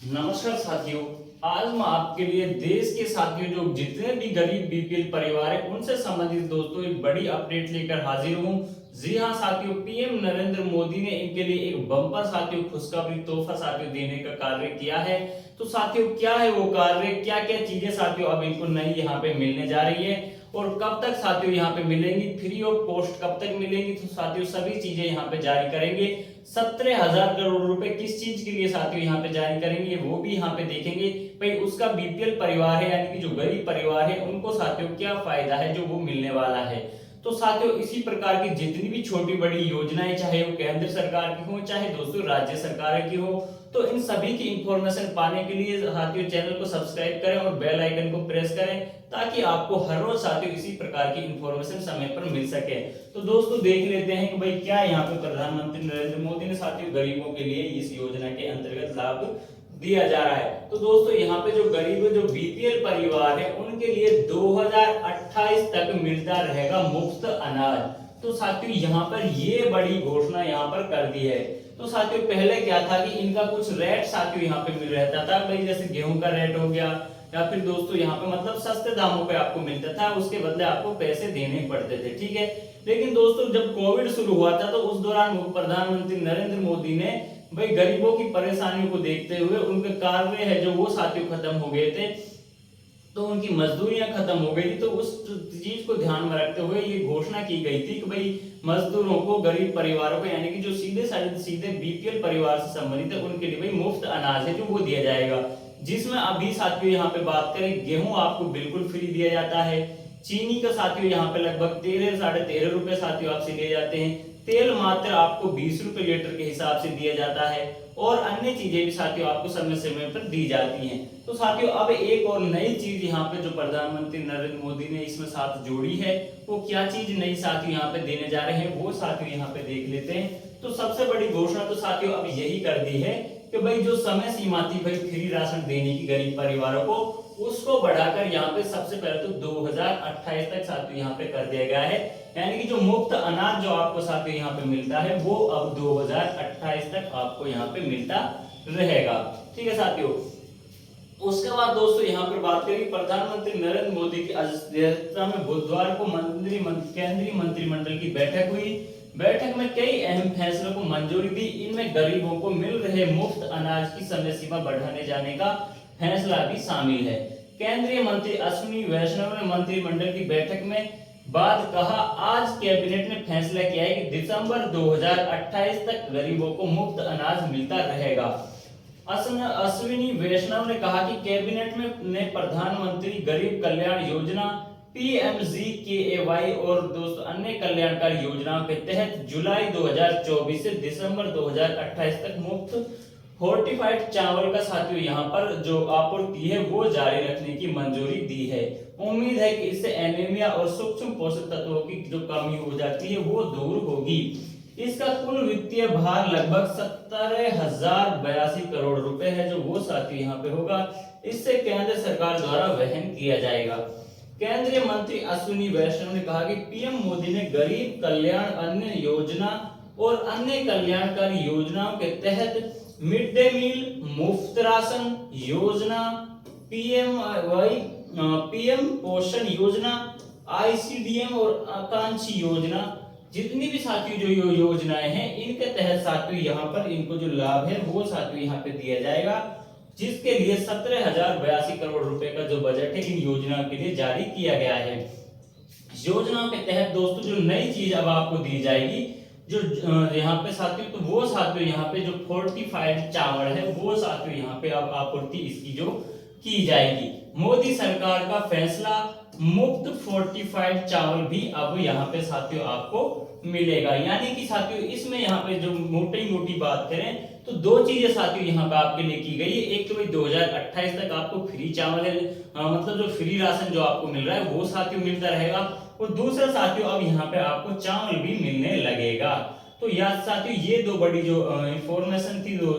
नमस्कार साथियों। आज मैं आपके लिए देश के साथियों जो जितने भी गरीब बीपीएल परिवार है उनसे संबंधित दोस्तों एक बड़ी अपडेट लेकर हाजिर हूं। जी हां साथियों, पीएम नरेंद्र मोदी ने इनके लिए एक बम्पर साथियों खुशखबरी तोहफा साथियों देने का कार्य किया है। तो साथियों क्या है वो कार्य, क्या क्या चीजें साथियों अब इनको नई यहाँ पे मिलने जा रही है और कब तक साथियों यहाँ पे मिलेंगी, फ्री ऑफ कॉस्ट कब तक मिलेंगी। तो साथियों सभी चीजें यहाँ पे जारी करेंगे। 17,000 करोड़ रुपए किस चीज के लिए साथियों यहाँ पे जारी करेंगे वो भी यहाँ पे देखेंगे। भाई उसका बीपीएल परिवार है यानी कि जो गरीब परिवार है उनको साथियों क्या फायदा है जो वो मिलने वाला है। तो साथियों इसी प्रकार की जितनी भी छोटी बड़ी योजनाएं चाहे वो केंद्र सरकार की हो चाहे दोस्तों राज्य सरकार की हो, तो इन सभी की इंफॉर्मेशन पाने के लिए साथियों चैनल को सब्सक्राइब करें और बेल आइकन को प्रेस करें ताकि आपको हर रोज साथियों इसी प्रकार की इंफॉर्मेशन समय पर मिल सके। तो दोस्तों देख लेते हैं कि भाई क्या यहाँ पे प्रधानमंत्री नरेंद्र मोदी ने साथियों गरीबों के लिए इस योजना के अंतर्गत लाभ दिया जा रहा है। तो दोस्तों यहाँ पे जो गरीब जो बीपीएल परिवार है उनके लिए 2028 तक मिलता रहेगा मुफ्त अनाज। तो साथियों यहाँ पर ये बड़ी घोषणा यहाँ पर कर दी है। तो साथियों पहले क्या था कि इनका कुछ रेट साथियों यहाँ पे मिल रहता था, भाई जैसे गेहूं का रेट हो गया या फिर दोस्तों यहाँ पे मतलब सस्ते दामों पे आपको मिलता था, उसके बदले आपको पैसे देने पड़ते थे, ठीक है। लेकिन दोस्तों जब कोविड शुरू हुआ था तो उस दौरान प्रधानमंत्री नरेंद्र मोदी ने भाई गरीबों की परेशानियों को देखते हुए उनके कार्य है जो वो साथियों खत्म हो गए थे, तो उनकी मजदूरियां खत्म हो गई थी। तो उस चीज को ध्यान में रखते हुए ये घोषणा की गई थी कि भाई मजदूरों को, गरीब परिवारों को यानी कि जो सीधे सीधे बीपीएल परिवार से संबंधित है उनके लिए भाई मुफ्त अनाज है जो वो दिया जाएगा। जिसमें अभी साथियों यहाँ पे बात करें, गेहूं आपको बिल्कुल फ्री दिया जाता है। चीनी का साथियों यहाँ पे लगभग 13-13.5 रुपए साथियों आपसे लिए जाते हैं। तेल मात्र आपको 20 रुपए लीटर के हिसाब से दिया जाता है और अन्य चीजें भी साथियों आपको समय समय पर दी जाती हैं। तो साथियों अब एक और नई चीज यहाँ पे जो प्रधानमंत्री नरेंद्र मोदी ने इसमें साथ जोड़ी है, वो क्या चीज नई साथियों यहाँ पे देने जा रहे हैं वो साथियों यहाँ पे देख लेते हैं। तो सबसे बड़ी घोषणा तो साथियों अब यही कर दी है कि भाई जो समय सीमा थी भाई फ्री राशन देने की गरीब परिवारों को, उसको बढ़ाकर यहाँ पे सबसे पहले तो 2028 तक साथियों यहाँ पे कर दिया गया है। यानी कि जो मुफ्त अनाज जो आपको साथियों यहाँ पे मिलता है वो अब 2028 तक आपको यहाँ पे मिलता रहेगा, ठीक है साथियों। उसके बाद दोस्तों यहाँ पर बात करें प्रधानमंत्री नरेंद्र मोदी की अध्यक्षता में बुधवार को केंद्रीय मंत्रिमंडल की बैठक हुई। बैठक में कई अहम फैसलों को मंजूरी दी। इनमें गरीबों को मिल रहे मुफ्त अनाज की समय सीमा बढ़ाने जाने का फैसला भी शामिल है। केंद्रीय मंत्री अश्विनी वैष्णव ने मंत्रिमंडल की बैठक में बाद कहा, आज कैबिनेट ने फैसला किया है कि दिसंबर 2028 तक गरीबों को मुफ्त अनाज मिलता रहेगा। अश्विनी वैष्णव ने कहा कि कैबिनेट में ने प्रधानमंत्री गरीब कल्याण योजना पीएमजीकेएवाई और दोस्तों अन्य कल्याणकारी योजनाओं के तहत जुलाई 2024 से दिसंबर 2028 तक मुफ्त फोर्टिफाइड चावल का साथियों यहाँ पर जो आपूर्ति है वो जारी रखने की मंजूरी दी है। उम्मीद है कि इससे एनीमिया और सूक्ष्म पोषक तत्वों की जो कमी हो जाती है वो दूर होगी। इसका कुल वित्तीय भार लगभग 17,082 करोड़ रुपए है जो वो साथियों यहाँ पे होगा। इससे केंद्र सरकार द्वारा वहन किया जाएगा। केंद्रीय मंत्री अश्विनी वैष्णव ने कहा कि पीएम मोदी ने गरीब कल्याण अन्य योजना और अन्य कल्याणकारी योजनाओं के तहत मिड डे मील, मुफ्त राशन योजना, पीएम पोषण योजना, आईसीडीएम और आकांक्षी योजना, जितनी भी साथियों जो योजनाएं हैं इनके तहत साथियों यहाँ पर इनको जो लाभ है वो साथियों यहाँ पे दिया जाएगा, जिसके लिए 17,082 करोड़ रुपए का जो बजट है इन योजनाओं के लिए जारी किया गया है। योजनाओं के तहत दोस्तों जो नई चीज अब आपको दी जाएगी जो यहाँ पे साथियों, तो वो साथियों यहाँ पे जो फोर्टिफाइड चावल है वो साथियों यहाँ पे अब आपूर्ति इसकी जो की जाएगी। मोदी सरकार का फैसला, मुफ्त फोर्टिफाइड चावल भी अब यहाँ पे साथियों आपको मिलेगा। यानी कि साथियों इसमें यहाँ पे जो मोटी मोटी बात करें तो दो चीजें साथियों यहाँ पे आपके लिए की गई है। एक तो भाई 2028 तक आपको फ्री चावल है, मतलब जो फ्री राशन जो आपको मिल रहा है वो साथियों मिलता रहेगा, और दूसरा साथियों अब यहाँ पे आपको चावल भी मिलने लगेगा। तो याद साथियों ये दो बड़ी जो इंफॉर्मेशन थी, जो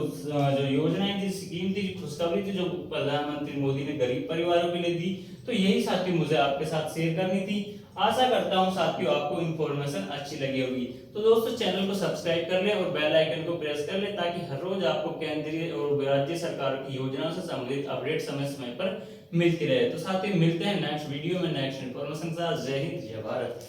योजनाएं थी, स्कीम थी, खुशखबरी थी जो प्रधानमंत्री मोदी ने गरीब परिवारों के लिए दी, तो यही साथियों मुझे आपके साथ शेयर करनी थी। आशा करता हूं साथियों आपको इन्फॉर्मेशन अच्छी लगी होगी। तो दोस्तों चैनल को सब्सक्राइब कर लें और बेल आइकन को प्रेस कर लें ताकि हर रोज आपको केंद्रीय और राज्य सरकार की योजनाओं से संबंधित अपडेट समय समय पर मिलती रहे। तो साथियों मिलते हैं नेक्स्ट वीडियो में नेक्स्ट इन्फॉर्मेशन के साथ। जय हिंद, जय भारत।